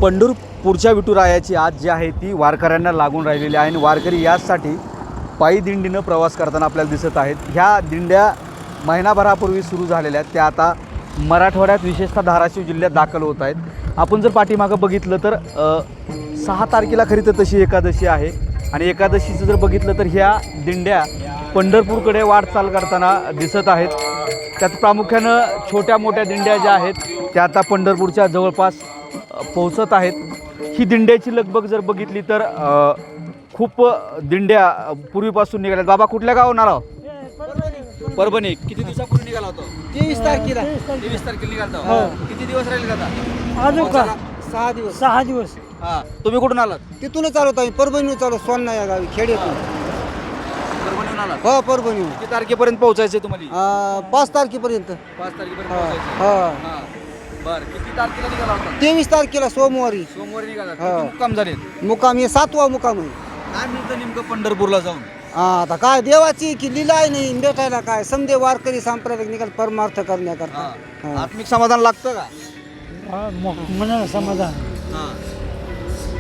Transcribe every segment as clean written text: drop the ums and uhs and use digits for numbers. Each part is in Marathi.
पंढरपूरच्या विठुरायाची आज जी आहे ती वारकऱ्यांना लागून राहिलेली आहे आणि वारकरी याचसाठी पायी दिंडीनं प्रवास करताना आपल्याला दिसत आहेत। ह्या दिंड्या महिनाभरापूर्वी सुरू झालेल्या आहेत, त्या आता मराठवाड्यात विशेषतः धाराशिव जिल्ह्यात दाखल होत आहेत। आपण जर पाठीमागं बघितलं तर 6 तारखेला खरी तर तशी एकादशी आहे आणि एकादशीचं जर बघितलं तर ह्या दिंड्या पंढरपूरकडे वाटचाल करताना दिसत आहेत। त्यात प्रामुख्यानं छोट्या मोठ्या दिंड्या ज्या आहेत त्या आता पंढरपूरच्या जवळपास पोहोचत आहेत। ही दिंड्याची लगबग जर बघितली तर खूप दिंड्या पूर्वीपासून निघाल्या। बाबा कुठल्या गावाहून आला? परभणी। किती दिवसापूर्वी निघाला होता? 23 तारखेला। 23 तारखेला निघाला होता। किती दिवस राहिले आता? अजून का 6 दिवस। 6 दिवस। हां, तुम्ही कुठून आलात? तिथूनच चालू होतो आम्ही, परभणीहून चालू, सोन्ना या गावी खेड्यातून। परभणीहून आलात? हो, परभणीहून। किती तारखेपर्यंत पोहोचायचे तुम्हाला? 5 तारखेपर्यंत। 5 तारखेपर्यंत पोहोचायचे। हां। हां, बरं। किती तारखेला निघाला होता? 23 तारखेला सोमवारी सोमवारी निघाला। किती मुक्काम झाले? मुक्काम हे 7वा मुक्काम आहे। काय मिळतं नेमकं पंढरपूरला जाऊन? आता काय देवाची की लीला आहे, नाही भेटायला काय समजे वारकरी सांप्रदायिक निघाल परमार्थ करण्याकरता। आत्मिक समाधान लागतं का? मनाला समाधान हां,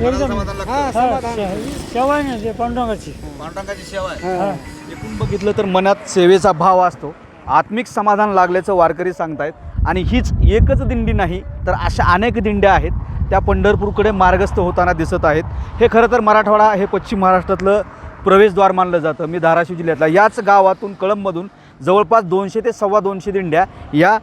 एकदम समाधान लागतं। सेवा नाही ते पांडुरंगाची पांडुरंगाची सेवा आहे। एकूण बघितलं तर मनात सेवेचा भाव असतो, आत्मिक समाधान लागल्याचं वारकरी सांगतायत। आणि हीच एकच दिंडी नाही तर अशा अनेक दिंड्या आहेत त्या पंढरपूरकडे मार्गस्थ होताना दिसत आहेत। हे खरं तर मराठवाडा हे पश्चिम महाराष्ट्रातलं प्रवेशद्वार मानलं जातं। मी धाराशिव जिल्ह्यातला याच गावातून कळंबमधून जवळपास 200 ते 250 दिंड्या या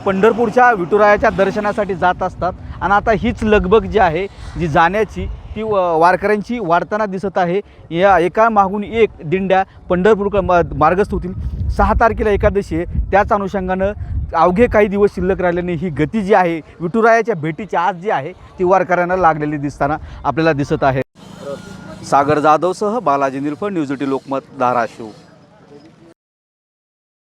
पंढरपूरच्या विठुरायाच्या दर्शनासाठी जात असतात। आणि आता हीच लगबग जी आहे जी जाण्याची ती वारकऱ्यांची वाढताना दिसत आहे। या एका मागून एक दिंड्या पंढरपूरकडे मार्गस्थ होतील। 6 तारखेला एकादशी आहे, त्याच अनुषंगानं अवघे काही दिवस शिल्लक राहिल्याने ही गती जी आहे विठुरायाच्या भेटीची आज जी आहे ती वारकऱ्यांना लागलेली दिसताना आपल्याला दिसत आहे। सागर जाधवसह बालाजी निलफड, न्यूज 18 लोकमत, धाराशिव।